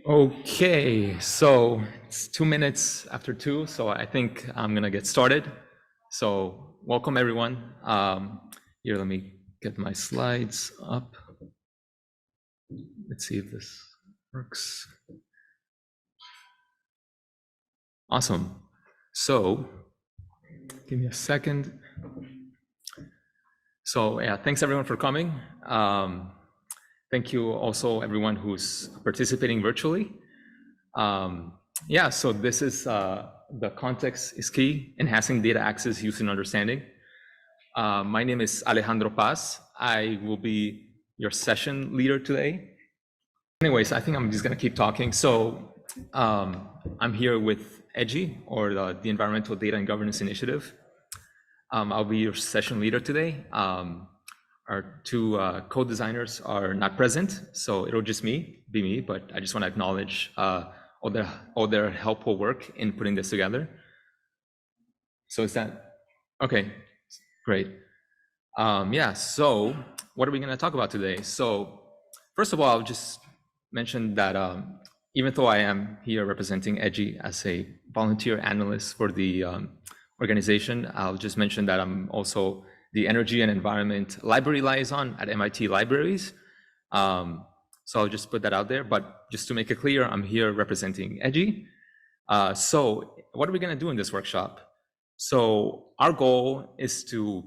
Okay, so it's 2 minutes after 2, so I think I'm gonna get started. So welcome everyone. Here, let me get my slides up. Let's see if this works. Awesome. So give me a second. So yeah, thanks everyone for coming. Thank you also everyone who's participating virtually. Yeah, so this is the context is key, enhancing data access, use, and understanding. My name is Alejandro Paz. I will be your session leader today. Anyways, I think I'm just gonna keep talking. So I'm here with EDGI, or the Environmental Data and Governance Initiative. I'll be your session leader today. Our two co-designers are not present, so it'll just be me, but I just want to acknowledge all their helpful work in putting this together. So is that okay? Great. Yeah, so what are we going to talk about today? So first of all, I'll just mention that even though I am here representing EDGI as a volunteer analyst for the organization, I'll just mention that I'm also the Energy and Environment Library Liaison at MIT Libraries. So I'll just put that out there, but just to make it clear, I'm here representing EDGI. So what are we going to do in this workshop? So our goal is to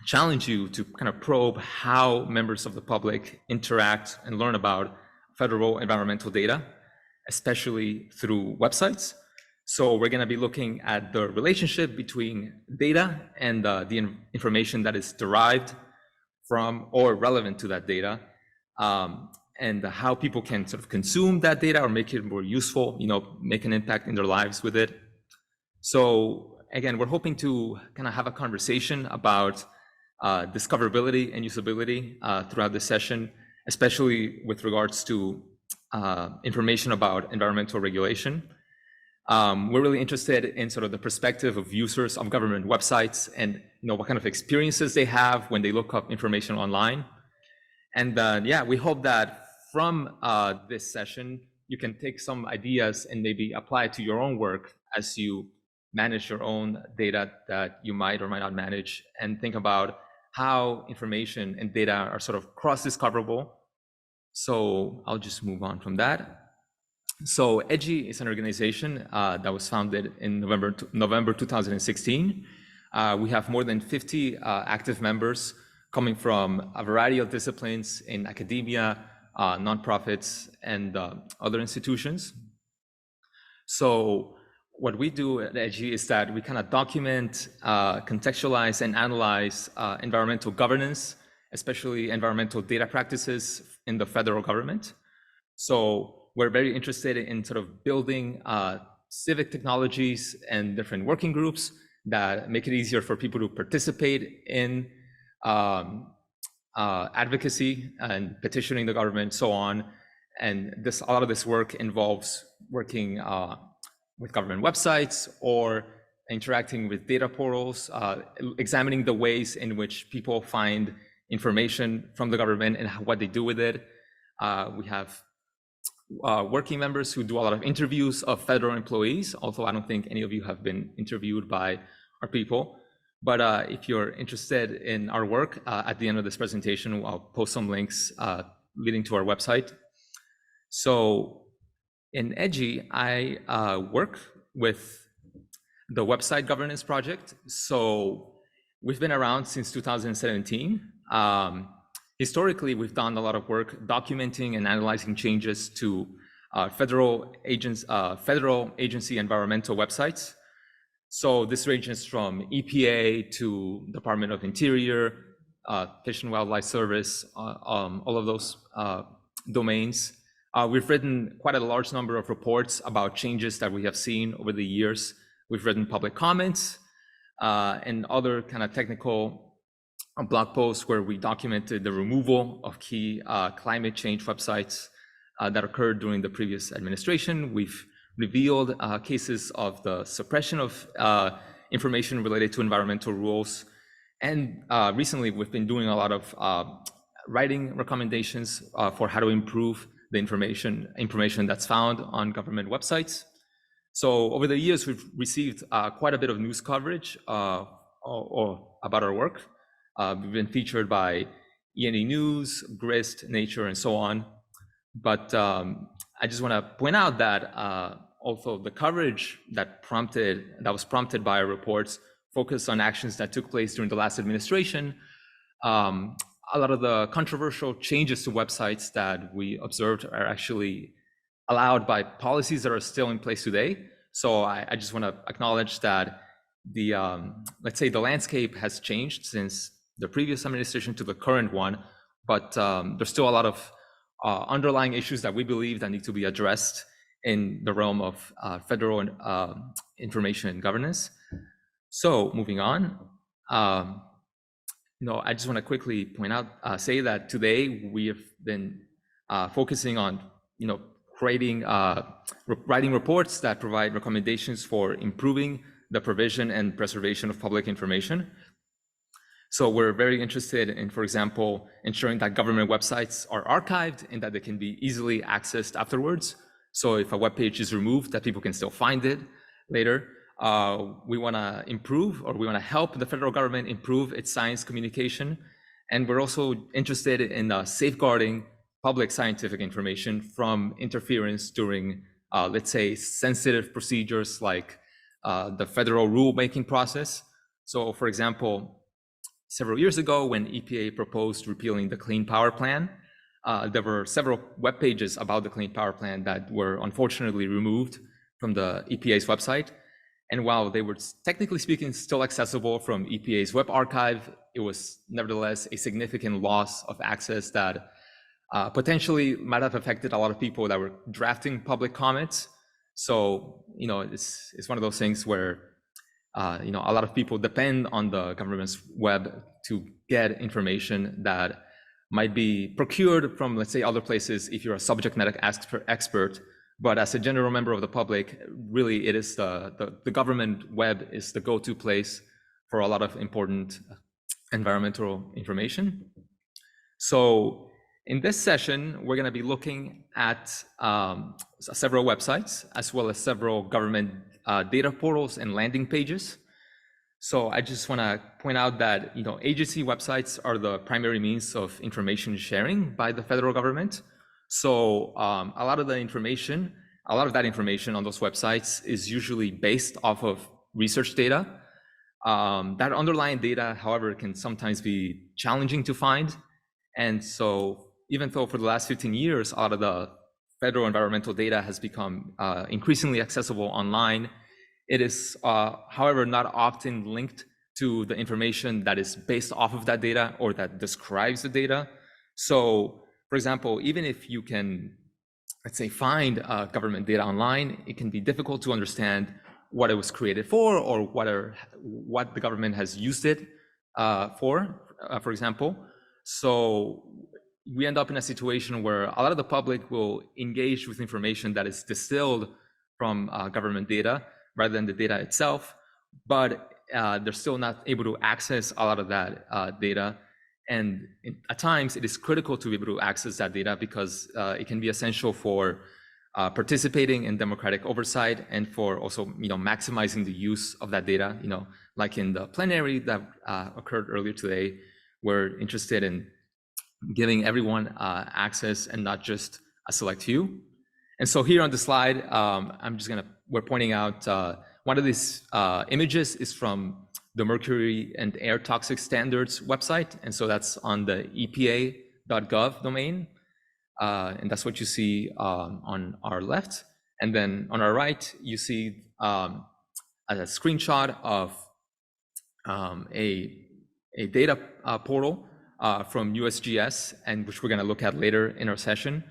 challenge you to kind of probe how members of the public interact and learn about federal environmental data, especially through websites. So we're going to be looking at the relationship between data and the information that is derived from or relevant to that data, and how people can sort of consume that data or make it more useful, make an impact in their lives with it. So again, we're hoping to kind of have a conversation about discoverability and usability throughout this session, especially with regards to information about environmental regulation. We're really interested in sort of the perspective of users of government websites and what kind of experiences they have when they look up information online. And yeah, we hope that from this session, you can take some ideas and maybe apply it to your own work as you manage your own data that you might or might not manage, and think about how information and data are sort of cross-discoverable. So I'll just move on from that. So EDGI is an organization that was founded in November 2016. We have more than 50 active members coming from a variety of disciplines in academia, nonprofits, and other institutions. So what we do at EDGI is that we kind of document, contextualize, and analyze environmental governance, especially environmental data practices in the federal government. So we're very interested in sort of building civic technologies and different working groups that make it easier for people to participate in advocacy and petitioning the government, so on. And a lot of this work involves working with government websites or interacting with data portals, examining the ways in which people find information from the government and what they do with it. We have working members who do a lot of interviews of federal employees, although I don't think any of you have been interviewed by our people. But if you're interested in our work, at the end of this presentation, I'll post some links leading to our website. So in EDGI, I work with the Website Governance Project. So we've been around since 2017. Historically, we've done a lot of work documenting and analyzing changes to federal agency environmental websites. So this ranges from EPA to Department of Interior, Fish and Wildlife Service, all of those domains. We've written quite a large number of reports about changes that we have seen over the years. We've written public comments and other kind of technical blog posts where we documented the removal of key climate change websites that occurred during the previous administration. We've revealed cases of the suppression of information related to environmental rules. And recently, we've been doing a lot of writing recommendations for how to improve the information that's found on government websites. So over the years, we've received quite a bit of news coverage or about our work. We've been featured by E&E News, Grist, Nature, and so on. But I just want to point out that also the coverage that was prompted by our reports focused on actions that took place during the last administration. A lot of the controversial changes to websites that we observed are actually allowed by policies that are still in place today. So I just want to acknowledge that the let's say the landscape has changed since the previous administration to the current one, but there's still a lot of underlying issues that we believe that need to be addressed in the realm of federal information governance. So moving on, I just want to quickly point out, say that today we have been focusing on, creating, writing reports that provide recommendations for improving the provision and preservation of public information. So we're very interested in, for example, ensuring that government websites are archived and that they can be easily accessed afterwards. So if a web page is removed, that people can still find it later. We want to improve, or we want to help the federal government improve its science communication. And we're also interested in safeguarding public scientific information from interference during, let's say, sensitive procedures like the federal rulemaking process. So for example, several years ago, when EPA proposed repealing the Clean Power Plan, there were several web pages about the Clean Power Plan that were unfortunately removed from the EPA's website. And while they were technically speaking still accessible from EPA's web archive, it was nevertheless a significant loss of access that potentially might have affected a lot of people that were drafting public comments. So, it's one of those things where a lot of people depend on the government's web to get information that might be procured from, let's say, other places if you're a subject matter expert. But as a general member of the public, really it is the government web is the go-to place for a lot of important environmental information. So in this session, we're going to be looking at several websites, as well as several government data portals and landing pages. So I just want to point out that agency websites are the primary means of information sharing by the federal government. So a lot of that information on those websites is usually based off of research data. That underlying data, however, can sometimes be challenging to find. And so even though for the last 15 years, a lot of the federal environmental data has become increasingly accessible online, it is, however, not often linked to the information that is based off of that data or that describes the data. So, for example, even if you can, let's say, find government data online, it can be difficult to understand what it was created for or what the government has used it for example. So we end up in a situation where a lot of the public will engage with information that is distilled from government data rather than the data itself, but they're still not able to access a lot of that data. And at times it is critical to be able to access that data because it can be essential for participating in democratic oversight and for also maximizing the use of that data. Like in the plenary that occurred earlier today, we're interested in giving everyone access and not just a select few. And so here on the slide, we're pointing out one of these images is from the Mercury and Air Toxic Standards website. And so that's on the EPA.gov domain. And that's what you see on our left. And then on our right, you see a screenshot of a data portal from USGS, and which we're going to look at later in our session.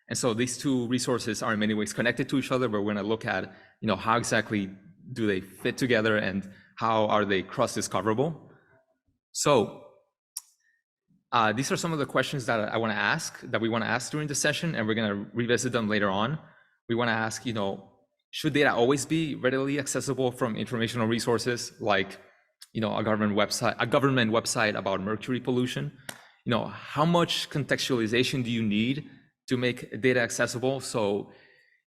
And so these two resources are in many ways connected to each other, but we're going to look at how exactly do they fit together and how are they cross-discoverable. So these are some of the questions that we want to ask during the session, and we're going to revisit them later on. We want to ask, should data always be readily accessible from informational resources like a government website about mercury pollution? How much contextualization do you need to make data accessible. So,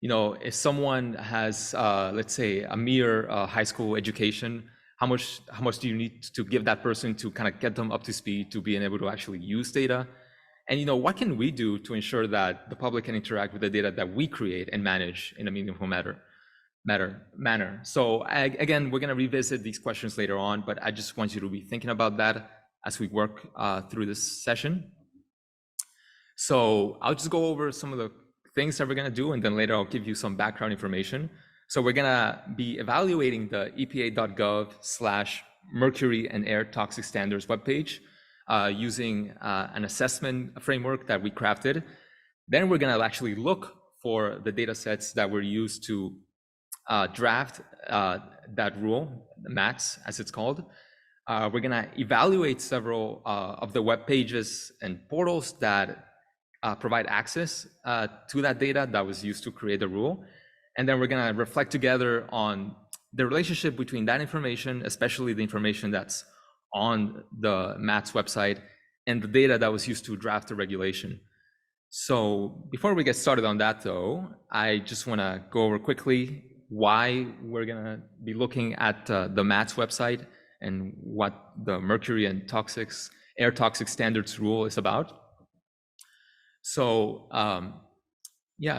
if someone has, let's say, a mere high school education, how much do you need to give that person to kind of get them up to speed to being able to actually use data? And what can we do to ensure that the public can interact with the data that we create and manage in a meaningful manner? So again, we're going to revisit these questions later on, but I just want you to be thinking about that as we work through this session. So I'll just go over some of the things that we're going to do, and then later I'll give you some background information. So we're going to be evaluating the epa.gov/mercury and air toxic standards webpage using an assessment framework that we crafted. Then we're going to actually look for the data sets that were used to draft that rule, the MATS as it's called. We're going to evaluate several of the web pages and portals that provide access to that data that was used to create the rule. And then we're going to reflect together on the relationship between that information, especially the information that's on the MATS website, and the data that was used to draft the regulation. So before we get started on that, though, I just want to go over quickly why we're going to be looking at the MATS website and what the mercury and air toxic standards rule is about. So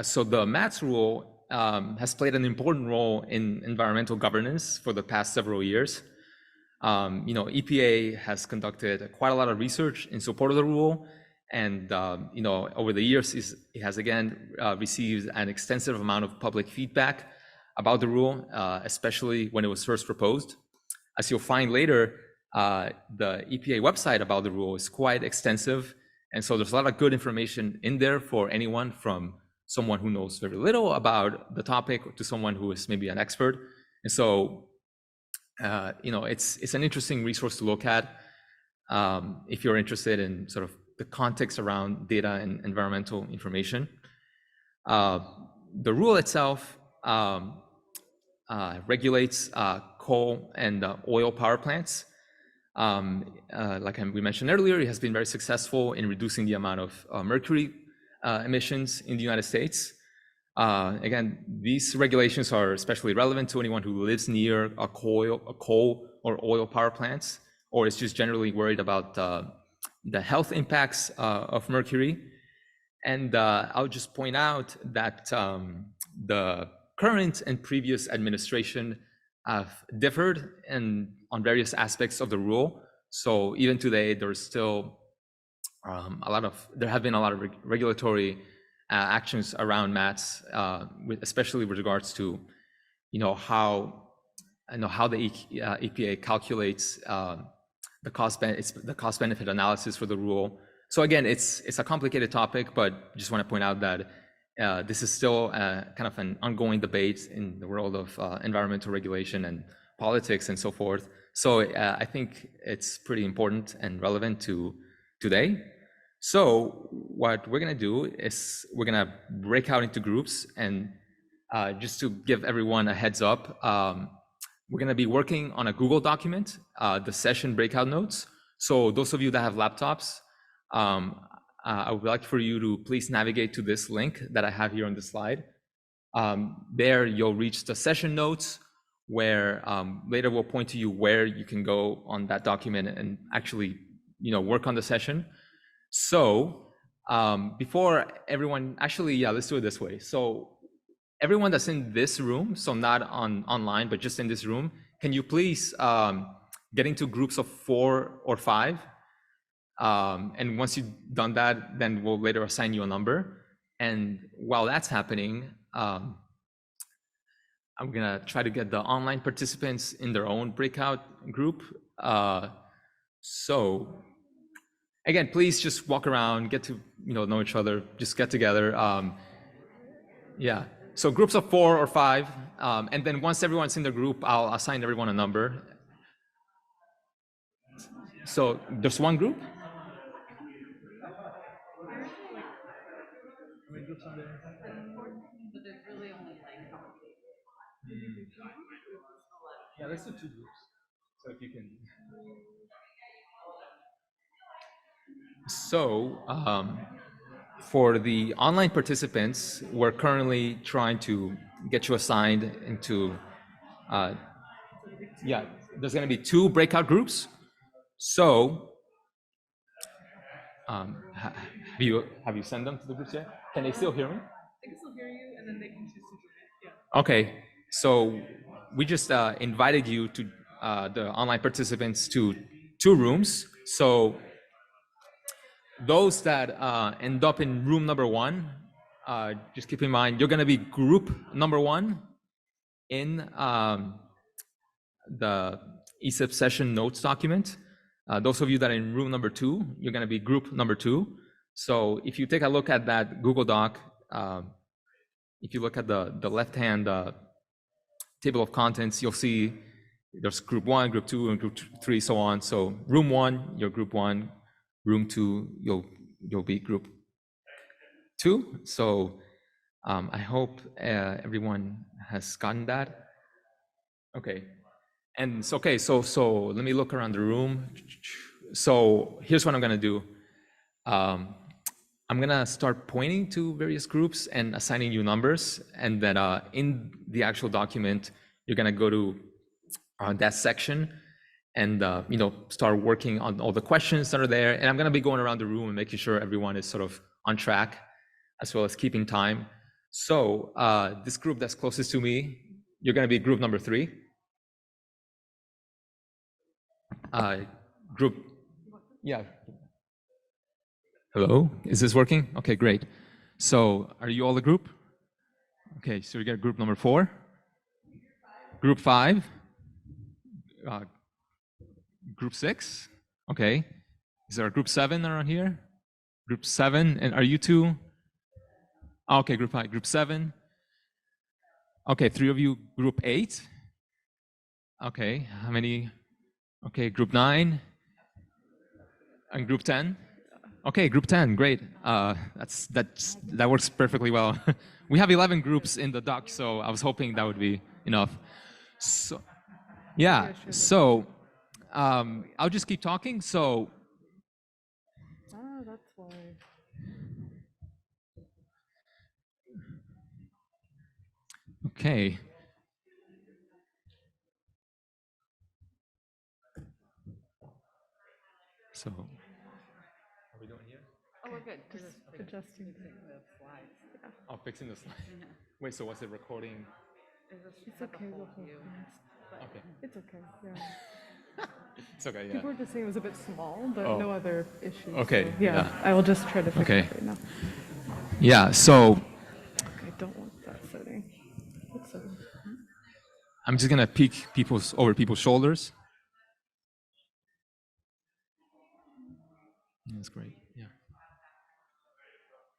so the MATS rule has played an important role in environmental governance for the past several years. EPA has conducted quite a lot of research in support of the rule, and over the years it has again received an extensive amount of public feedback about the rule, especially when it was first proposed. As you'll find later, the EPA website about the rule is quite extensive, and so there's a lot of good information in there for anyone, from someone who knows very little about the topic to someone who is maybe an expert. And so it's an interesting resource to look at if you're interested in sort of the context around data and environmental information. The rule itself regulates coal and oil power plants. Like we mentioned earlier, it has been very successful in reducing the amount of mercury emissions in the United States. Again, these regulations are especially relevant to anyone who lives near a coal or oil power plants, or is just generally worried about the health impacts of mercury. And I'll just point out that the current and previous administration have differed on various aspects of the rule. So even today, there's still there have been a lot of regulatory actions around MATS, especially with regards to how the EPA calculates the cost benefit analysis for the rule. So again, it's a complicated topic, but just want to point out that this is still kind of an ongoing debate in the world of environmental regulation and politics and so forth. So I think it's pretty important and relevant to today. So what we're going to do is we're going to break out into groups, and just to give everyone a heads up, we're going to be working on a Google document, the session breakout notes. So those of you that have laptops, I would like for you to please navigate to this link that I have here on the slide. There you'll reach the session notes, where later we'll point to you where you can go on that document and actually work on the session. So before everyone, let's do it this way. So everyone that's in this room, so not online, but just in this room, can you please get into groups of 4 or 5? And once you've done that, then we'll later assign you a number. And while that's happening, I'm gonna try to get the online participants in their own breakout group. So again, please just walk around, get to know each other, just get together. Yeah, so groups of 4 or 5, and then once everyone's in the group, I'll assign everyone a number. So there's one group? But there's really only yeah, let's do 2 groups. So if you can. So For the online participants, we're currently trying to get you assigned into, yeah, there's going to be 2 breakout groups. So, have you sent them to the groups yet? Can they still hear me? They can still hear you, and then they can choose to join. Yeah. Okay, so we just invited you to the online participants to 2 rooms. So those that end up in room number 1, just keep in mind you're going to be group number 1 in the ESIP session notes document. Those of you that are in room number 2, you're going to be group number 2. So if you take a look at that Google Doc, if you look at the left-hand table of contents, you'll see there's group 1, group 2, and group 3, so on. So room 1, you're group 1. Room 2, you'll be group 2. So I hope everyone has gotten that. Okay. And so, okay, so let me look around the room. So here's what I'm gonna do. I'm gonna start pointing to various groups and assigning you numbers, and then in the actual document, you're gonna go to that section and start working on all the questions that are there. And I'm gonna be going around the room and making sure everyone is sort of on track, as well as keeping time. So this group that's closest to me, you're gonna be group number 3. Group, yeah. Hello, is this working? Okay, great. So are you all a group? Okay, so we got group number 4, group 5, group 6. Okay, is there a group 7 around here? Group 7, and are you 2? Okay, group 5, group 7. Okay, 3 of you, group 8. Okay, how many? Okay, group 9 and group 10. Okay, group 10, great. That works perfectly well. We have 11 groups in the doc, so I was hoping that would be enough. So, yeah, so I'll just keep talking. So, that's why. okay. So, are we doing here? Oh, we're good. Just adjusting the slides. Yeah. Oh, fixing the slide. Wait, so was it recording? It's okay. We'll Okay. It's okay. Yeah. It's okay, yeah. People were just saying it was a bit small, but Oh. no other issues. Okay, So, yeah, yeah. I will just try to fix Okay. it right now. Yeah, so I don't want that setting. What setting? I'm just gonna peek over people's shoulders. That's great. Yeah.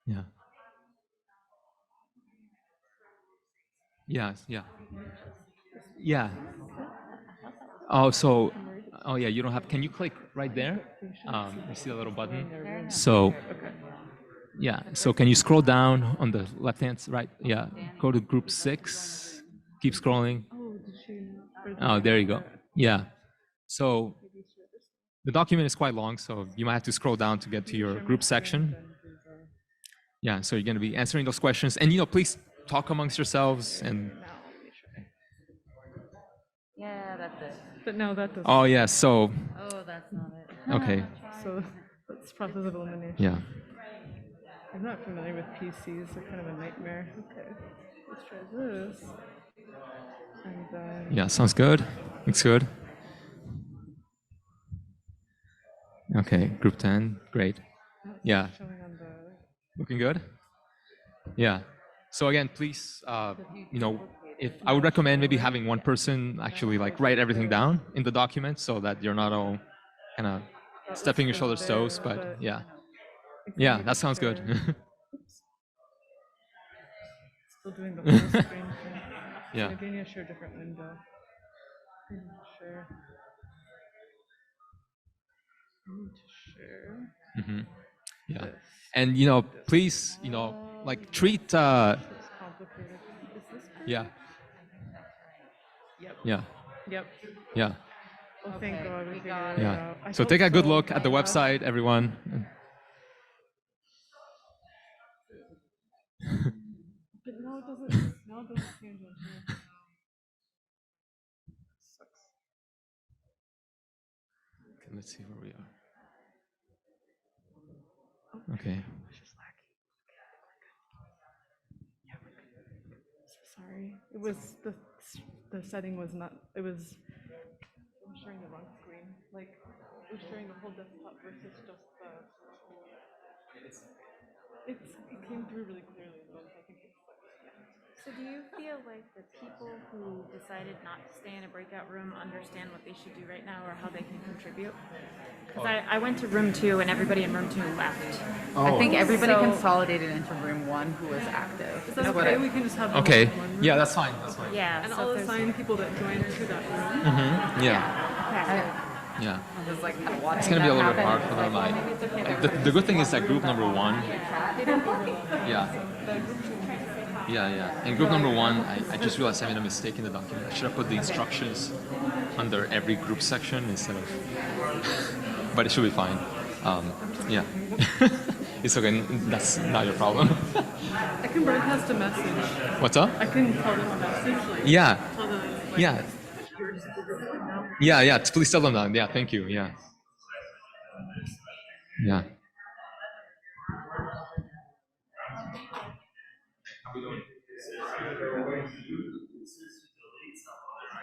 Yeah. Yeah. Yeah. Yeah. Oh yeah, you don't have, can you click right there? You see the little button? So, yeah, so can you scroll down on the left-hand side? Right, yeah, go to group 6, keep scrolling. Oh, did she? Oh, there you go. Yeah, so the document is quite long, so you might have to scroll down to get to your group section. Yeah, so you're gonna be answering those questions, and please talk amongst yourselves and. Yeah, that's it. But no, that doesn't. Oh yeah, so. Oh, that's not it. Okay. So that's process of elimination. Yeah. I'm not familiar with PCs. They're kind of a nightmare. Okay, let's try this. And then. Yeah, sounds good. Looks good. Okay, group 10, great. Yeah. Showing on the. Looking good? Yeah. So again, please, if I would recommend maybe having one person actually like write everything down in the document so that you're not all kind of stepping your shoulders toes, but yeah. Yeah, that sounds good. Still doing the full screen thing. Yeah. Maybe I need to share a different window. Share. I need to share. Mm-hmm. Yeah. This. And please, like treat It's complicated. Is this? yeah. Yep. Yeah. Yep. Yeah. Well, thank Okay, God we we figured got it it. Yeah. out. I So hope take a good so. look at the Yeah. website, everyone. No, it doesn't. No, it doesn't change on here. Okay, let's see where we are. Okay. Sorry, it was the setting was not. It was showing the wrong screen. Like it was showing the whole desktop versus just the. It came through really clearly, but I think it's. So do you feel like the people who decided not to stay in a breakout room understand what they should do right now or how they can contribute? Because I went to room 2 and everybody in room 2 left. I think everybody So- consolidated into room 1 who was active. Is that okay? We can just have. them Okay. in one room. Yeah, that's fine. That's fine. Yeah. And so I'll if there's- assign people that join to that room. Yeah. Okay. Yeah. I was like watching It's gonna be a that little bit happen. hard for them. Like, maybe it's okay. The good thing is that group number 1. Yeah. Yeah. In group number 1, I just realized I made a mistake in the document. I should have put the instructions under every group section instead of. But it should be fine. Yeah. It's okay. That's not your problem. I can broadcast a message. What's up? I can tell them a message. Like, Yeah. tell them. Like, Yeah. Yeah. Please tell them that. Yeah. Thank you. Yeah. Yeah.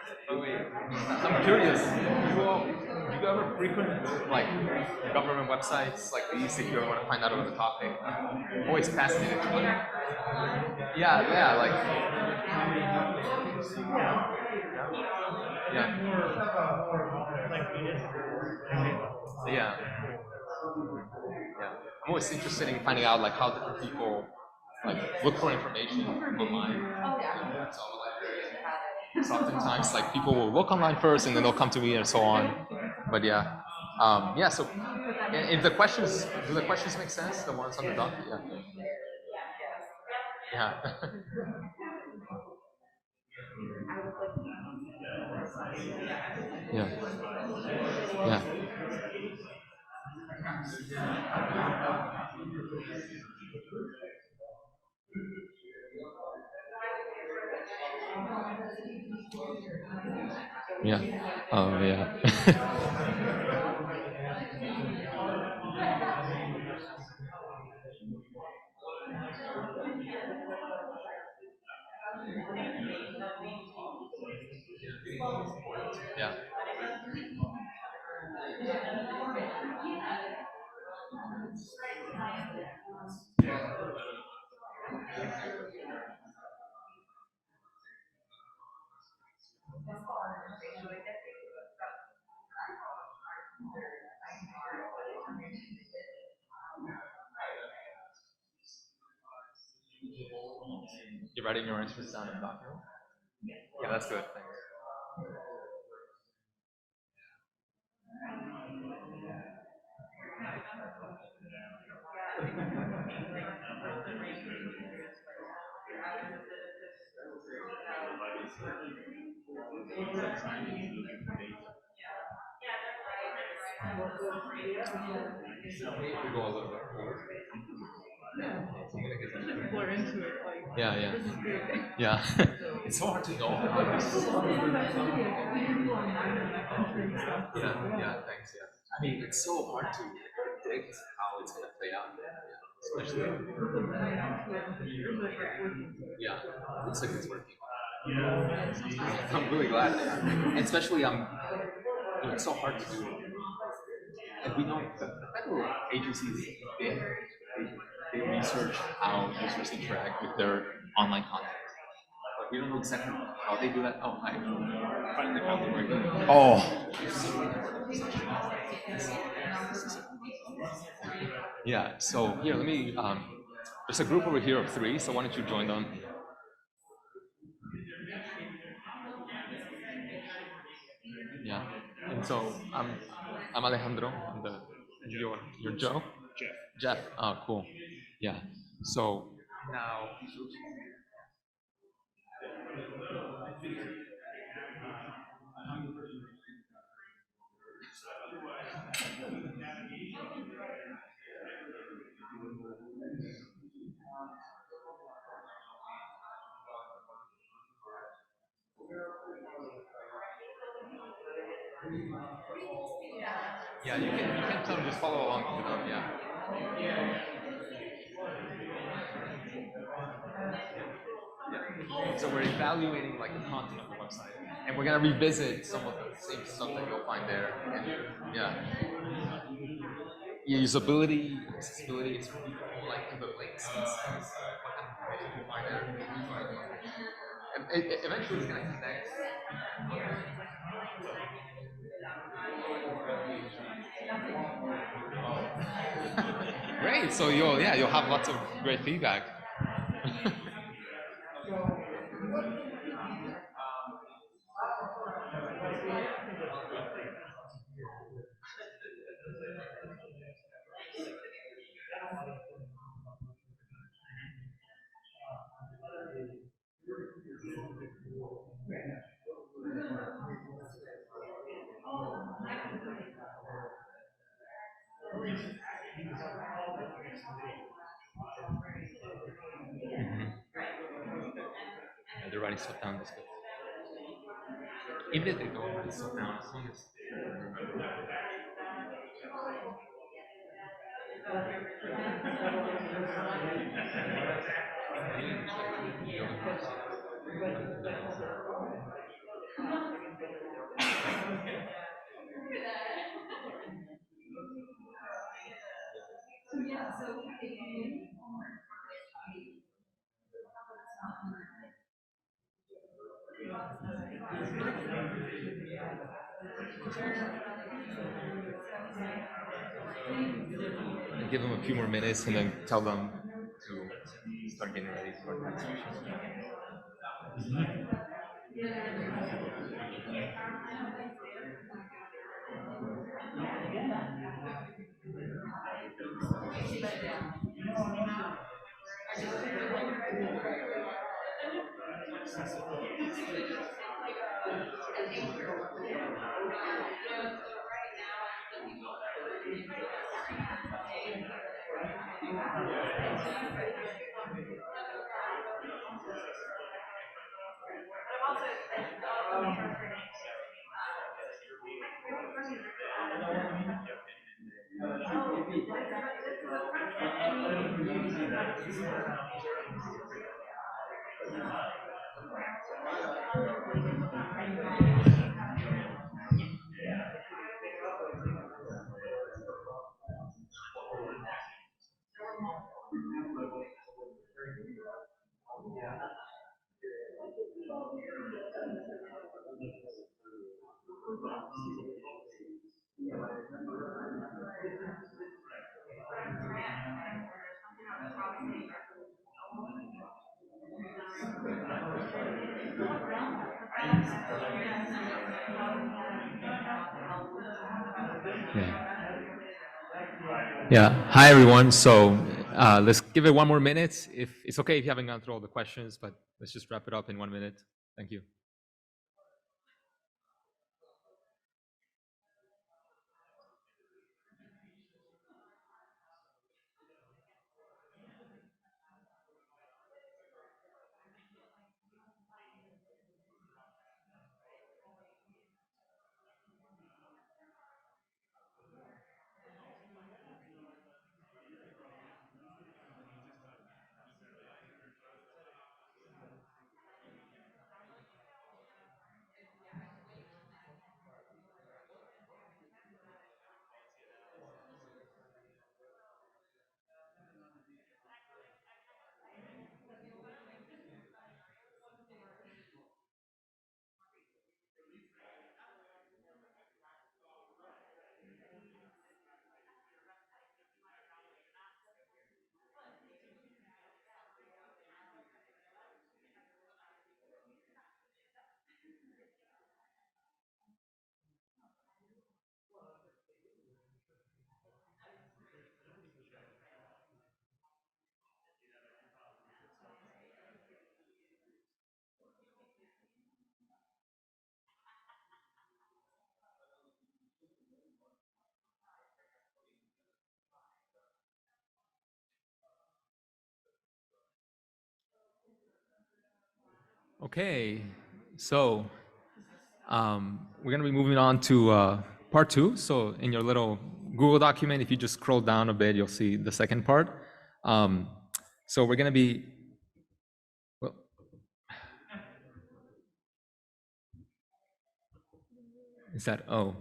I'm curious. Do you ever frequent like government websites like these if you ever want to find out about a topic? Always fascinated. Yeah. Like. Yeah. Yeah. I'm always interested in finding out like how different people like look for information online. So oftentimes like people will look online first and then they'll come to me and so on. But yeah. So and if the questions do the questions make sense? The ones on the doc? Yeah. Yeah. Yeah. Yeah. Yeah. Oh yeah. Yeah. You're writing your answers down in the document? Yeah, that's good. Thanks. We go a little bit forward. people are into it. Like, Yeah. this is great. Yeah. It's so hard to know. Like, this is yeah, thanks. Yeah. I mean, it's so hard to predict how it's gonna play out. Especially. Yeah. Looks like it's working. I'm really glad. And especially it's so hard to do. And we know the federal agencies they research how users interact with their online content. But we don't know exactly how they do that. Oh, I finally found the right. Oh. Yeah. So here, let me. There's a group over here of 3. So why don't you join them? Yeah. And so I'm Alejandro. You're Joe. Jeff. Oh, cool. Yeah. So now. Yeah, you can kind of just follow along with them. Yeah. So we're evaluating like the content of the website, and we're gonna revisit some of the same stuff that you'll find there. And yeah, usability, accessibility, it's like the links and stuff, what kind of information you find there. And eventually, it's gonna connect. Great. So you'll have lots of great feedback. Yeah, they're writing stuff down. Even if they don't write stuff down, as long as they remember. And give them a few more minutes, and then tell them to start getting ready for the next session. Yeah. Yeah. Hi, everyone. So let's give it one more minute. If it's okay if you haven't gone through all the questions, but let's just wrap it up in 1 minute. Thank you. Okay. So We're going to be moving on to part 2. So in your little Google document, if you just scroll down a bit, you'll see the second part. So we're going to be, well, is that, oh,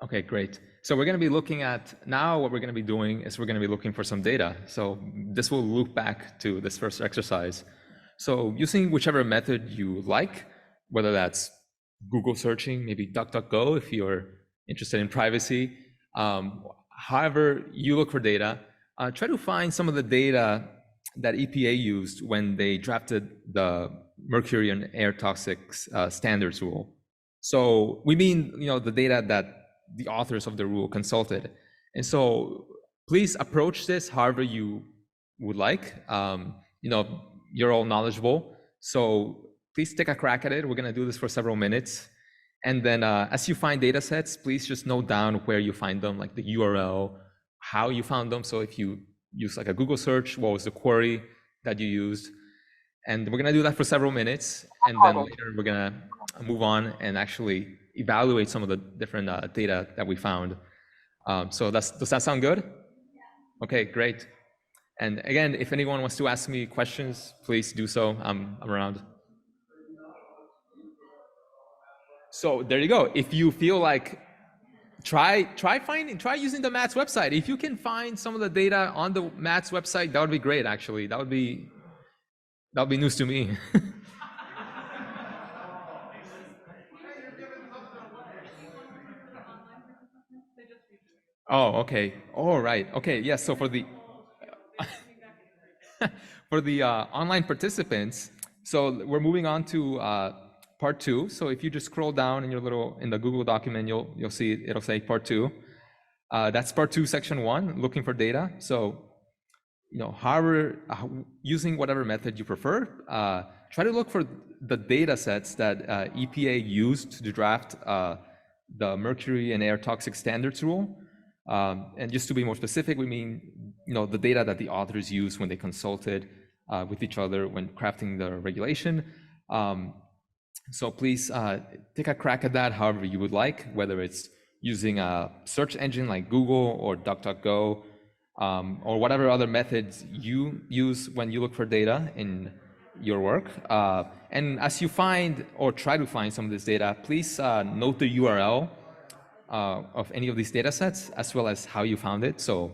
okay, great. So we're going to be looking at, now what we're going to be doing is we're going to be looking for some data. So this will loop back to this first exercise. So using whichever method you like, whether that's Google searching, maybe DuckDuckGo if you're interested in privacy, however you look for data, try to find some of the data that EPA used when they drafted the mercury and air toxics standards rule. So we mean, the data that the authors of the rule consulted. And so please approach this however you would like. You're all knowledgeable, so please take a crack at it. We're gonna do this for several minutes. And then as you find data sets, please just note down where you find them, like the URL, how you found them. So if you use like a Google search, what was the query that you used? And we're gonna do that for several minutes. And then later we're gonna move on and actually evaluate some of the different data that we found. So does that sound good? Okay, great. And again, if anyone wants to ask me questions, please do so. I'm around. So there you go. If you feel like, try using the MATS website. If you can find some of the data on the MATS website, that would be great. Actually, that would be news to me. Oh, okay. All right. Okay. Yes. So for the online participants, so we're moving on to part 2. So if you just scroll down in the Google document, you'll see it'll say part 2. That's part 2, section 1, looking for data. So however, using whatever method you prefer, try to look for the data sets that EPA used to draft the mercury and air toxic standards rule. And just to be more specific, we mean the data that the authors used when they consulted with each other when crafting the regulation. So please take a crack at that however you would like, whether it's using a search engine like Google or DuckDuckGo, or whatever other methods you use when you look for data in your work. And as you find or try to find some of this data, please note the URL of any of these data sets, as well as how you found it. So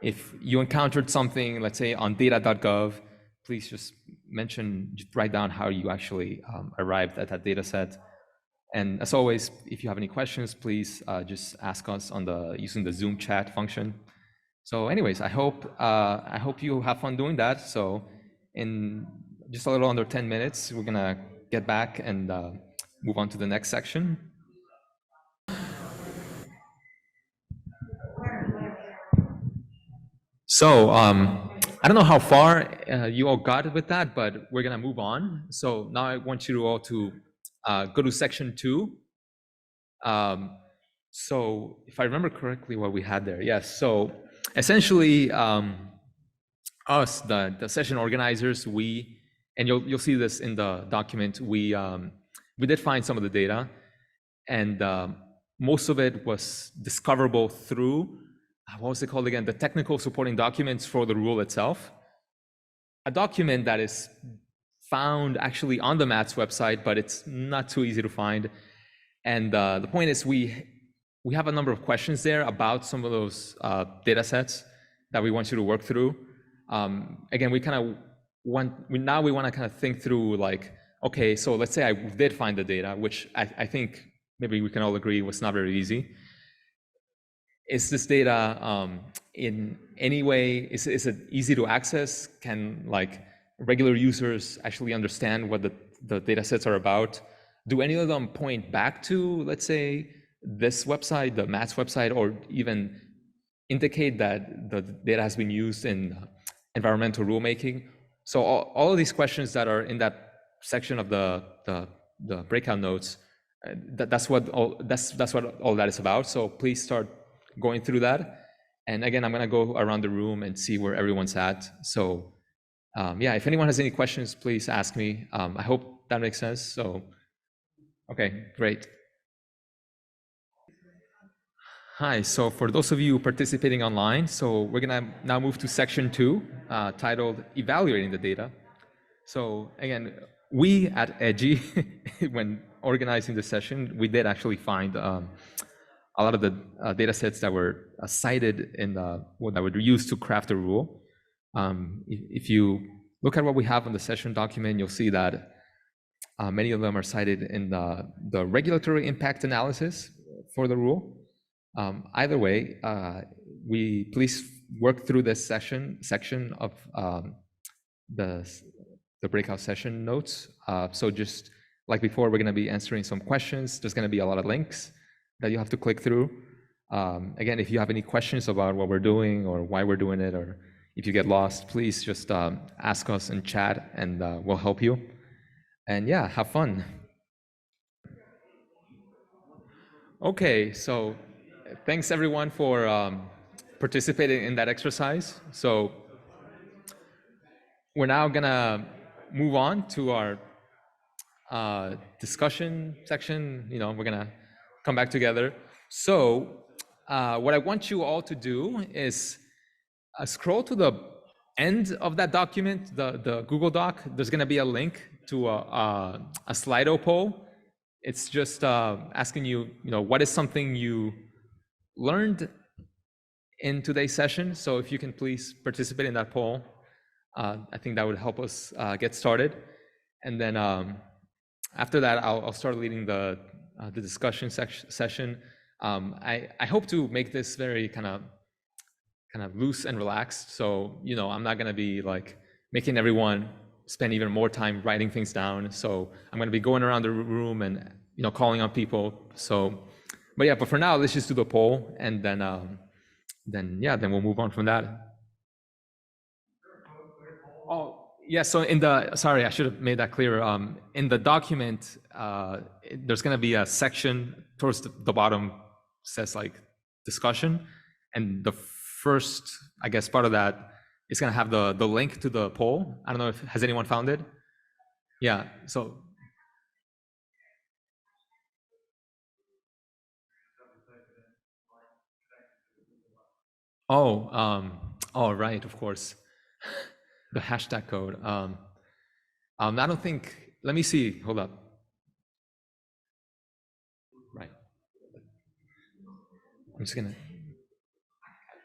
if you encountered something, let's say on data.gov, please just write down how you actually arrived at that data set. And as always, if you have any questions, please just ask us using the Zoom chat function. So anyways, I hope you have fun doing that. So in just a little under 10 minutes, we're gonna get back and move on to the next section. So I don't know how far you all got with that, but we're gonna move on. So now I want you all to go to section 2. So if I remember correctly what we had there, yes. So essentially us, the session organizers, and you'll see this in the document, we did find some of the data, and most of it was discoverable through, what was it called again? The technical supporting documents for the rule itself. A document that is found actually on the MATS website, but it's not too easy to find. And the point is we have a number of questions there about some of those data sets that we want you to work through. Again, we want to kind of think through, like, okay, so let's say I did find the data, which I think maybe we can all agree was not very easy. Is this data in any way, is it easy to access? Can regular users actually understand what the data sets are about? Do any of them point back to, let's say, this website, the MATS website, or even indicate that the data has been used in environmental rulemaking? So all of these questions that are in that section of the breakout notes, that's what all that is about. So please start going through that. And again, I'm going to go around the room and see where everyone's at. So yeah, if anyone has any questions, please ask me. I hope that makes sense. So, Okay, great. Hi, so for those of you participating online, so we're gonna now move to section 2, titled Evaluating the Data. So again, we at Edgy, when organizing the session, we did actually find a lot of the data sets that were cited in that were used to craft a rule. If you look at what we have on the session document, you'll see that many of them are cited in the regulatory impact analysis for the rule. Either way, we please work through this section of the breakout session notes. So just like before, we're going to be answering some questions. There's going to be a lot of links that you have to click through. Again, if you have any questions about what we're doing or why we're doing it, or if you get lost, please just ask us in chat and we'll help you. And yeah, have fun. Okay, so thanks everyone for participating in that exercise. So we're now gonna move on to our discussion section. We're gonna come back together. So what I want you all to do is scroll to the end of that document, the Google Doc. There's gonna be a link to a Slido poll. It's just asking you, what is something you learned in today's session. So if you can please participate in that poll, I think that would help us get started. And then after that, I'll start leading the discussion session. I hope to make this very kind of loose and relaxed. So I'm not gonna be like making everyone spend even more time writing things down. So I'm gonna be going around the room and calling on people. So, but for now, let's just do the poll, and then we'll move on from that. Oh, yeah, so sorry, I should have made that clearer. In the document, there's gonna be a section towards the bottom, says like discussion, and the first, I guess, part of that is gonna have the link to the poll. I don't know has anyone found it? Yeah, so. Oh, right, of course. The hashtag code. I don't think, let me see, hold up. Right. I'm just gonna,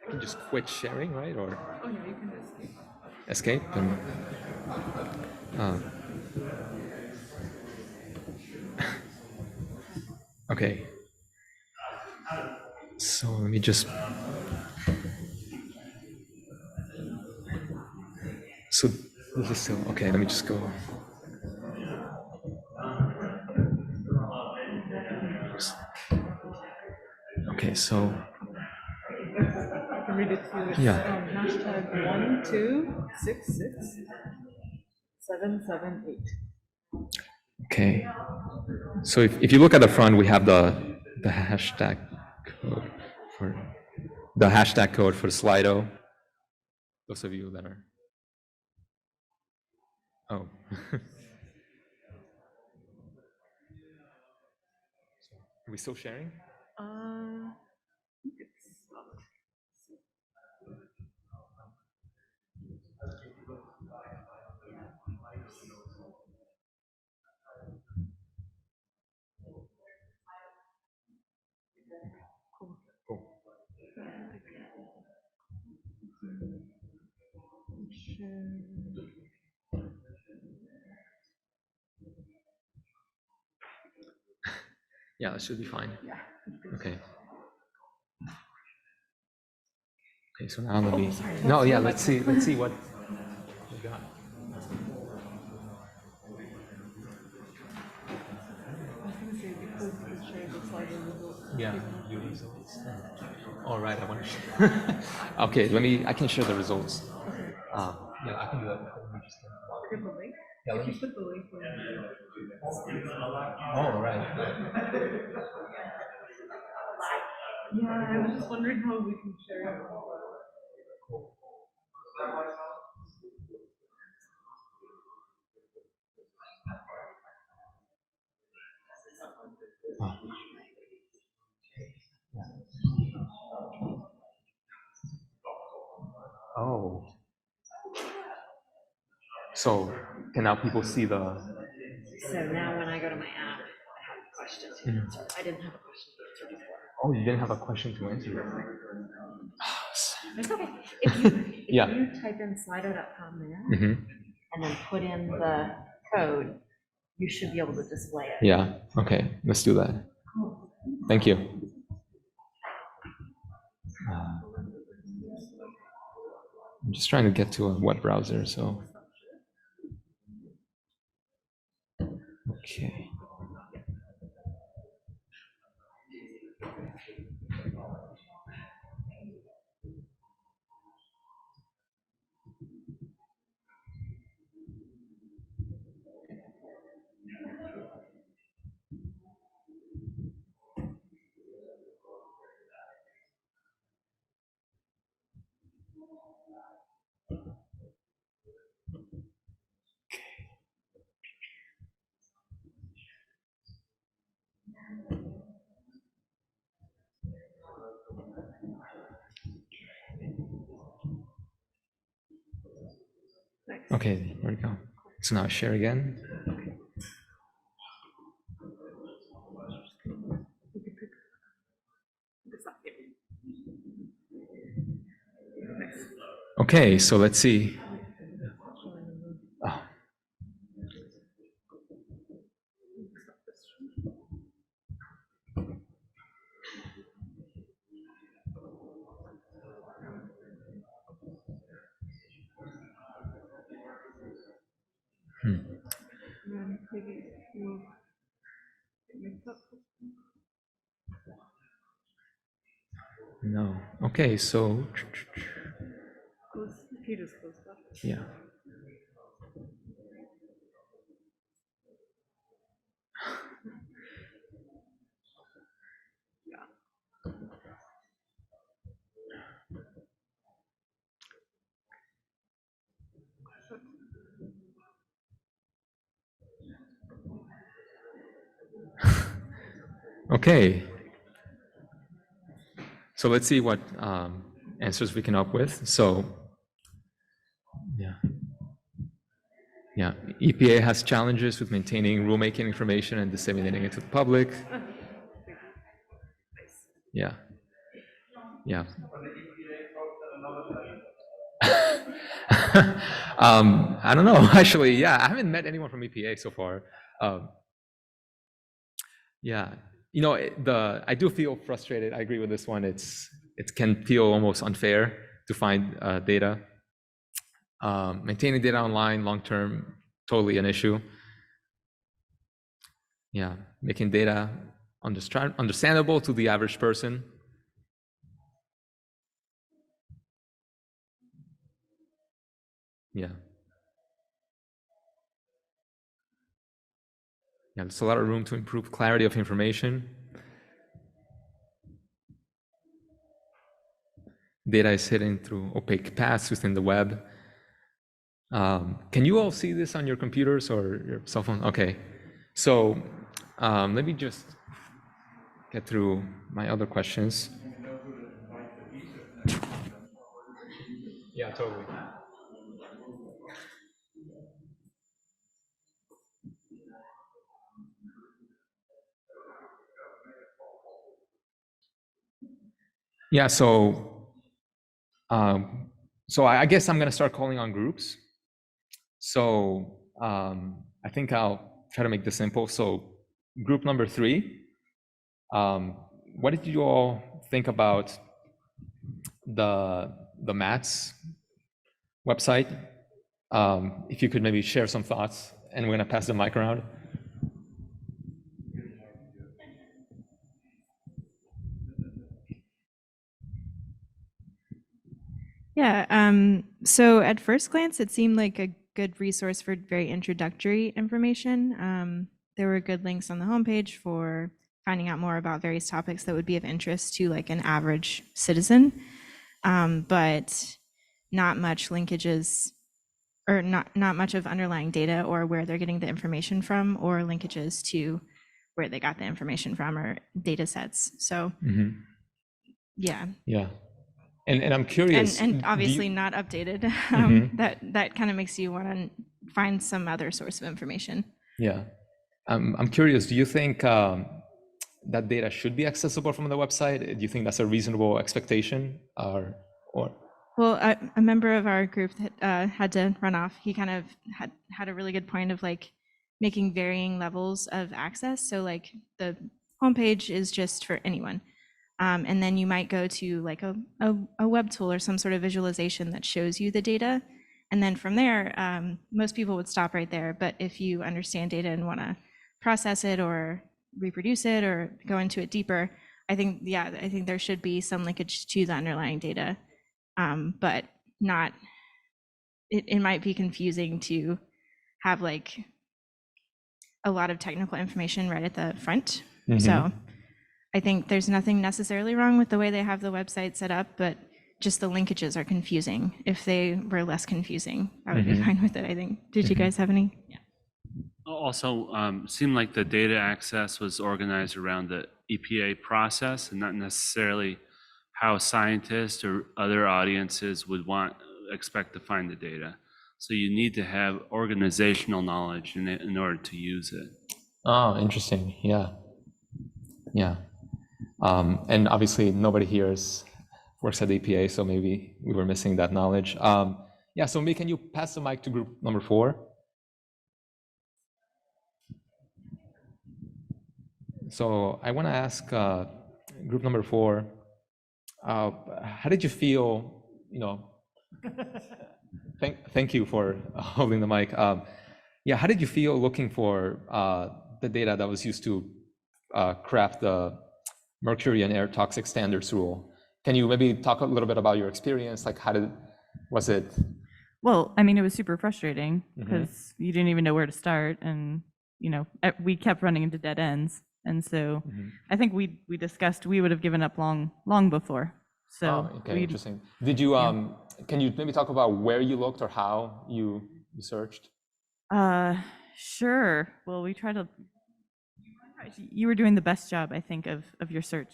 I can just quit sharing, right? Or Oh, yeah, you can escape. escape and, okay. So let me just, so this is still, okay, let me just go. Okay, so. I can read it to you. It's Yeah. hashtag 1266778. Okay. So if you look at the front, we have the hashtag code for Slido. Those of you that are. Oh. Are we still sharing? I think it's stopped. Cool. Cool. Share. Yeah, that should be fine. Yeah. Okay. Okay, so now let me. No, yeah, let's see what we got. I was gonna say because you could share the slide results. Yeah. All right, I want to share. Okay, I can share the results. Yeah, I can do that. Forget the link. Yeah, let If me. you put the link in Oh, right. yeah, I was just wondering how we can share it. Oh. Oh. So can now people see the? So now when I go to my app, I have a question to answer. I didn't have a question to answer before. Oh, you didn't have a question to answer. It's okay. If you, Yeah. you type in slido.com there Mm-hmm. and then put in the code, you should be able to display it. Yeah. Okay. Let's do that. Thank you. I'm just trying to get to a web browser, so. Okay. Okay, there we go. So now share again. Okay, so let's see. Oh. Maybe move mix up. No. Okay, so Close. He just closed that. yeah. Okay. So let's see what answers we can come up with. So, yeah. Yeah, EPA has challenges with maintaining rulemaking information and disseminating it to the public. Yeah. Yeah. I don't know, actually. Yeah, I haven't met anyone from EPA so far. Yeah, you know, I do feel frustrated. I agree with this one. It can feel almost unfair to find data. Maintaining data online long term, totally an issue. Yeah, making data understandable to the average person. Yeah. Yeah, there's a lot of room to improve clarity of information. Data is hidden through opaque paths within the web. Can you all see this on your computers or your cell phone? Okay. So let me just get through my other questions. Yeah, totally. Yeah, so I guess I'm gonna start calling on groups. So I think I'll try to make this simple. So group number 3, what did you all think about the MATS website? If you could maybe share some thoughts, and we're gonna pass the mic around. Yeah, so at first glance, it seemed like a good resource for very introductory information. There were good links on the homepage for finding out more about various topics that would be of interest to like an average citizen, but not much linkages or not much of underlying data or where they're getting the information from or linkages to where they got the information from or data sets. So yeah. Yeah. And I'm curious. And obviously not updated. That kind of makes you want to find some other source of information. Yeah. I'm curious, do you think that data should be accessible from the website? Do you think that's a reasonable expectation or? Well, a member of our group that had to run off, he kind of had a really good point of like making varying levels of access. So like the homepage is just for anyone. And then you might go to like a web tool or some sort of visualization that shows you the data. And then from there, most people would stop right there. But if you understand data and want to process it or reproduce it or go into it deeper, I think there should be some linkage to the underlying data. But not, it might be confusing to have like a lot of technical information right at the front. So I think there's nothing necessarily wrong with the way they have the website set up, but just the linkages are confusing. If they were less confusing, I would be fine with it, I think. Did you guys have any? Yeah. Also, seemed like the data access was organized around the EPA process and not necessarily how scientists or other audiences would expect to find the data. So you need to have organizational knowledge in order to use it. Oh, interesting. Yeah. Yeah. And obviously nobody here works at the EPA, so maybe we were missing that knowledge. Yeah, so can you pass the mic to group number 4? So I want to ask group number 4, how did you feel, thank you for holding the mic. Yeah, how did you feel looking for the data that was used to craft the mercury and air toxic standards rule? Can you maybe talk a little bit about your experience? Like, was it? Well, I mean, it was super frustrating because you didn't even know where to start. And, we kept running into dead ends. And so I think we discussed we would have given up long before. So okay, interesting. Did you, can you maybe talk about where you looked or how you searched? Sure. Well, we tried to, you were doing the best job, I think, of your search.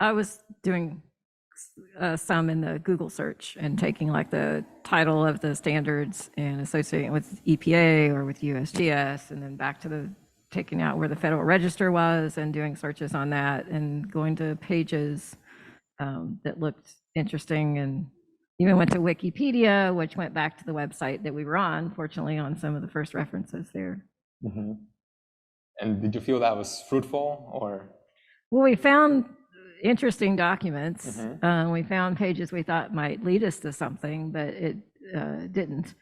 I was doing some in the Google search and taking like the title of the standards and associating it with EPA or with USGS, and then back to taking out where the Federal Register was and doing searches on that and going to pages that looked interesting, and even went to Wikipedia, which went back to the website that we were on, fortunately, on some of the first references there. And did you feel that was fruitful or? Well, we found interesting documents. We found pages we thought might lead us to something, but it didn't.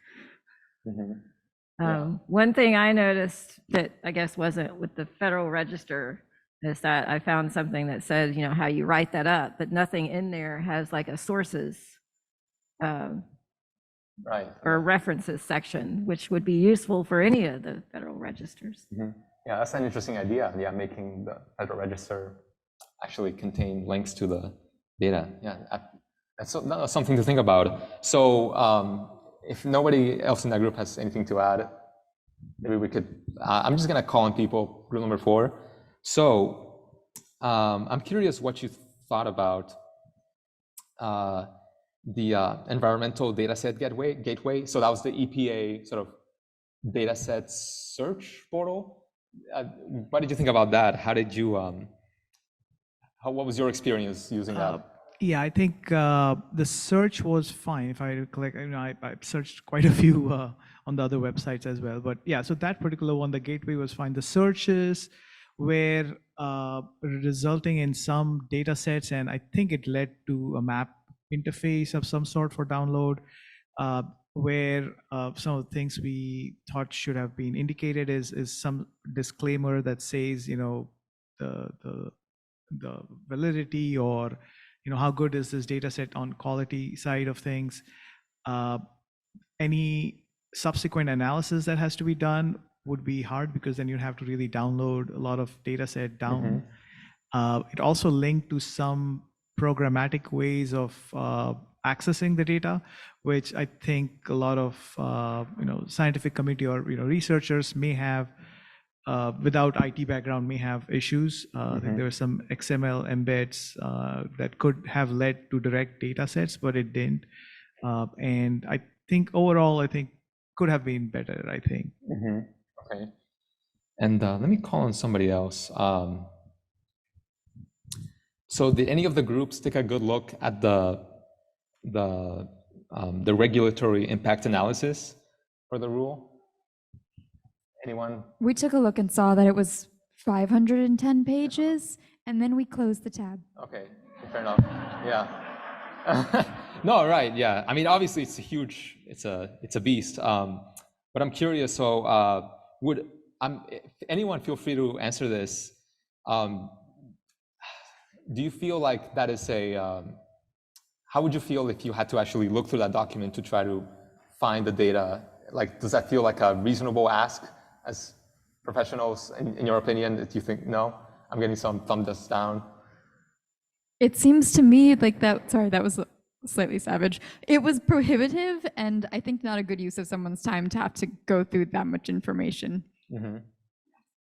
One thing I noticed that I guess wasn't with the Federal Register is that I found something that said, how you write that up, but nothing in there has like a sources or references section, which would be useful for any of the Federal Registers. Yeah, that's an interesting idea. Yeah, making the Federal Register actually contain links to the data. Yeah, that's something to think about. So if nobody else in that group has anything to add, maybe we could, I'm just gonna call on people, group number 4. So I'm curious what you thought about the environmental dataset gateway. So that was the EPA sort of dataset search portal. What did you think about that? How did you, what was your experience using that? Yeah, I think the search was fine. If I recollect, I searched quite a few on the other websites as well. But yeah, so that particular one, the gateway was fine. The searches were resulting in some data sets, and I think it led to a map interface of some sort for download, where some of the things we thought should have been indicated is some disclaimer that says, the validity or how good is this data set on quality side of things. Any subsequent analysis that has to be done would be hard because then you'd have to really download a lot of data set down. It also linked to some programmatic ways of accessing the data, which I think a lot of scientific community or researchers may have without IT background may have issues. I think there were some XML embeds that could have led to direct data sets, but it didn't. And I think overall, I think could have been better, I think. Okay. And let me call on somebody else. So did any of the groups take a good look at the regulatory impact analysis for the rule? Anyone? We took a look and saw that it was 510 pages, and then we closed the tab. Okay, fair enough. Yeah. No, right. Yeah. I mean, obviously, it's a huge. It's a beast. But I'm curious. So, if anyone feel free to answer this? Do you feel like that is a? How would you feel if you had to actually look through that document to try to find the data? Like, does that feel like a reasonable ask as professionals, in your opinion? That you think, no, I'm getting some thumbs down. It seems to me like that, sorry, that was slightly savage. It was prohibitive, and I think not a good use of someone's time to have to go through that much information.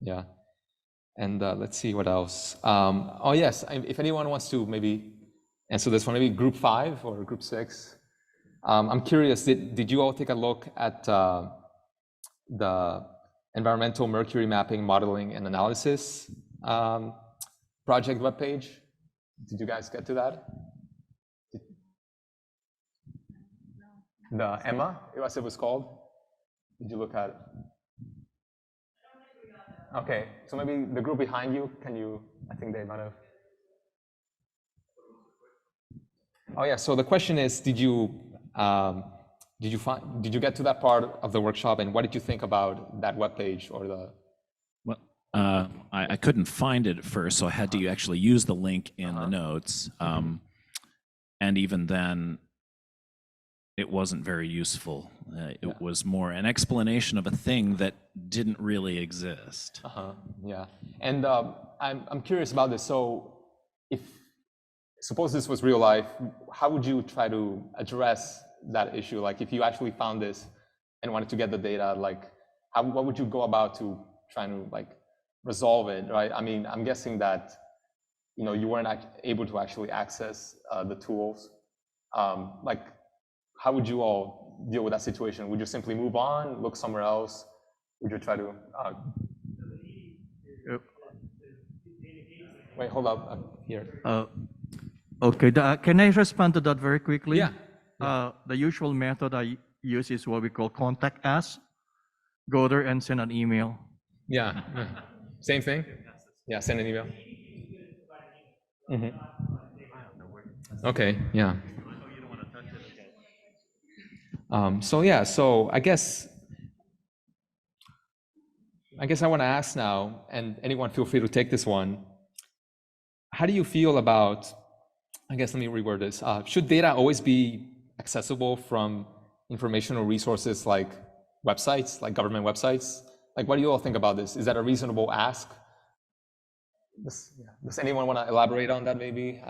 Yeah. And let's see what else. Oh, yes, if anyone wants to maybe answer this one, maybe group 5 or group 6. I'm curious, did you all take a look at the environmental mercury mapping, modeling, and analysis project webpage? Did you guys get to that? The Emma, as it was called? Did you look at it? Okay, so maybe the group behind you, I think they might have. Oh yeah, so the question is, did you get to that part of the workshop, and what did you think about that webpage or the? Well, I couldn't find it at first, so I had to actually use the link in the notes. And even then, it wasn't very useful. It was more an explanation of a thing that didn't really exist. Yeah, and I'm curious about this. So, suppose this was real life, how would you try to address that issue? Like, if you actually found this and wanted to get the data, like, what would you go about to trying to like resolve it, right? I mean, I'm guessing that you weren't able to actually access the tools. Like, how would you all deal with that situation? Would you simply move on, look somewhere else? Would you try to? Wait, hold up here. Okay, can I respond to that very quickly? Yeah. The usual method I use is what we call contact us. Go there and send an email. Yeah. Same thing? Yeah, send an email. Okay, yeah. So I guess I want to ask now, and anyone feel free to take this one. How do you feel about, I guess let me reword this. Should data always be accessible from informational resources like websites, like government websites? Like, what do you all think about this? Is that a reasonable ask? Does anyone want to elaborate on that maybe?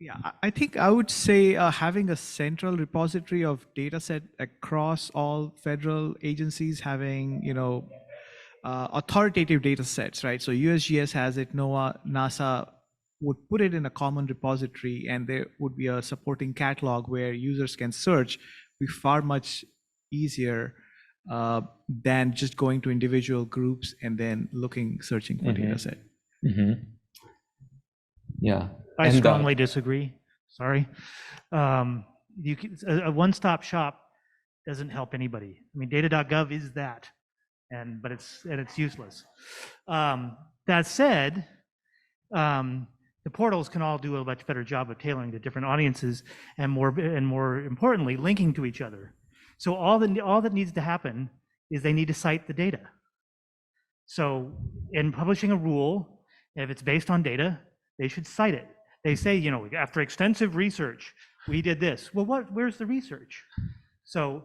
Yeah, I think I would say having a central repository of data set across all federal agencies, having authoritative data sets, right? So USGS has it, NOAA, NASA would put it in a common repository, and there would be a supporting catalog where users can search. Be far much easier than just going to individual groups and then searching for data set. Yeah. I strongly disagree. Sorry. A one-stop shop doesn't help anybody. I mean, data.gov is that, but it's useless. That said, the portals can all do a much better job of tailoring to different audiences and more importantly, linking to each other. So all that needs to happen is they need to cite the data. So in publishing a rule, if it's based on data, they should cite it. They say, after extensive research, we did this. Well, where's the research? So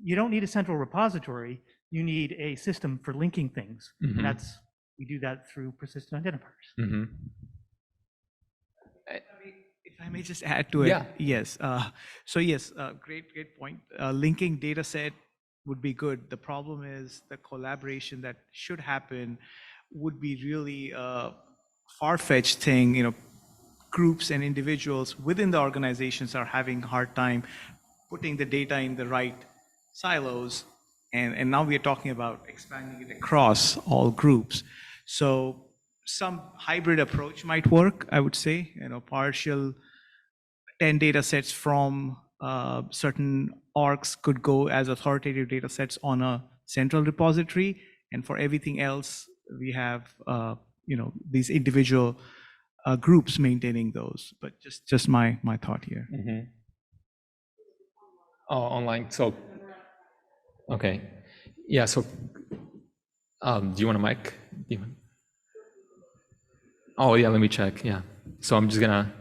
you don't need a central repository. You need a system for linking things. And we do that through persistent identifiers. If I may just add to it, Yeah. yes. So yes, great point. Linking data set would be good. The problem is the collaboration that should happen would be really a far-fetched thing. You know, groups and individuals within the organizations are having a hard time putting the data in the right silos. And now we are talking about expanding it across all groups. So some hybrid approach might work, I would say, you know, partial 10 data sets from certain orgs could go as authoritative data sets on a central repository. And for everything else, we have, you know, these individual groups maintaining those. But just my thought here. Mm-hmm. Oh, online. So, okay. Yeah. So, do you want a mic? Oh, yeah. Let me check. Yeah. So I'm just gonna.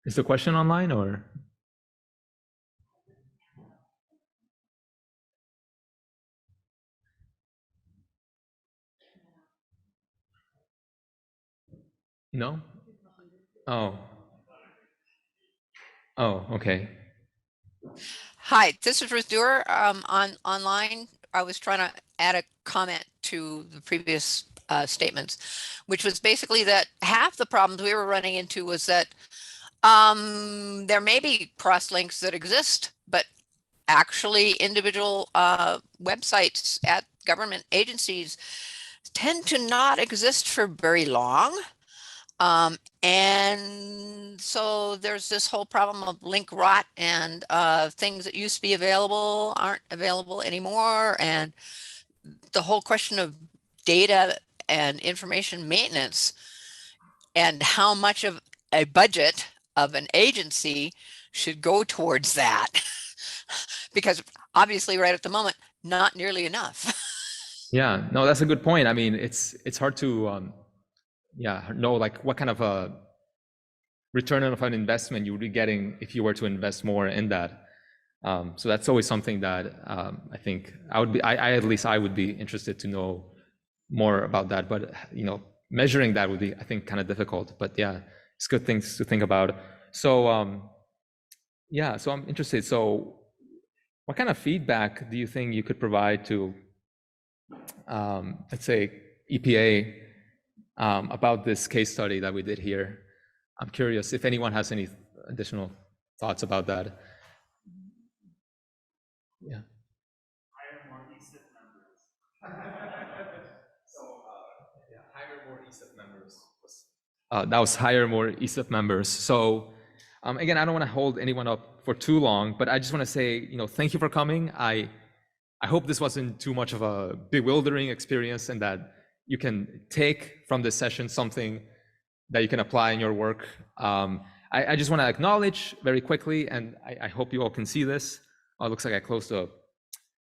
Is the question online or? No? Oh. Oh, okay. Hi, this is Ruth Dewar online. I was trying to add a comment to the previous statements, which was basically that half the problems we were running into was that there may be cross links that exist, but actually individual websites at government agencies tend to not exist for very long. And so there's this whole problem of link rot and things that used to be available aren't available anymore. And the whole question of data and information maintenance and how much of a budget of an agency should go towards that. Because obviously right at the moment, not nearly enough. Yeah, no, that's a good point. I mean, it's hard to know like what kind of a return on an investment you would be getting if you were to invest more in that. So that's always something that I think I at least I would be interested to know more about that. But you know, measuring that would be, I think, kind of difficult. But yeah, it's good things to think about. So yeah, so I'm interested. So what kind of feedback do you think you could provide to, let's say, EPA about this case study that we did here? I'm curious if anyone has any additional thoughts about that. Yeah. Hire more ESIP members. So yeah, hire more ESIP members. That was hire more ESIP members. So again, I don't want to hold anyone up for too long, but I just want to say, you know, thank you for coming. I hope this wasn't too much of a bewildering experience and that you can take from this session something that you can apply in your work. I just want to acknowledge very quickly, and I hope you all can see this. Oh, it looks like I closed the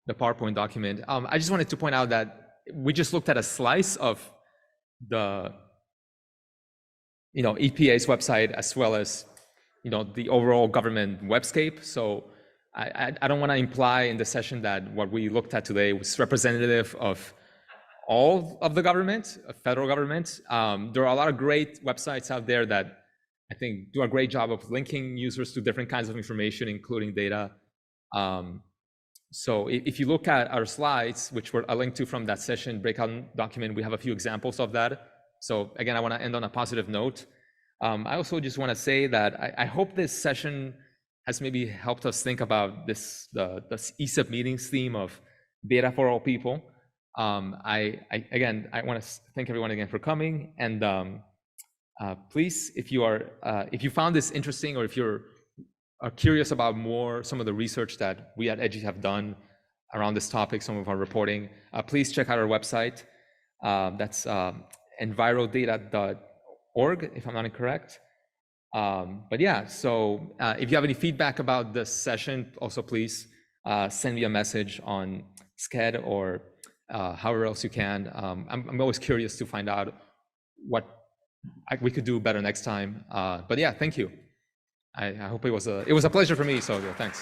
PowerPoint document. I just wanted to point out that we just looked at a slice of the, you know, EPA's website as well as, you know, the overall government webscape. So I don't want to imply in the session that what we looked at today was representative of all of the government, federal government. There are a lot of great websites out there that I think do a great job of linking users to different kinds of information, including data. So if you look at our slides, which were a link to from that session breakout document, we have a few examples of that. So again, I want to end on a positive note. I also just want to say that I hope this session has maybe helped us think about this, the ESIP meetings theme of data for all people. Again, I want to thank everyone again for coming. And please, if you found this interesting, or if you're curious about some of the research that we at EDGI have done around this topic, some of our reporting, please check out our website. That's envirodata.org, if I'm not incorrect. But yeah, so if you have any feedback about this session, also please send me a message on Sked or however else you can. I'm always curious to find out what we could do better next time. But yeah, thank you. I hope it was a pleasure for me. So yeah, thanks.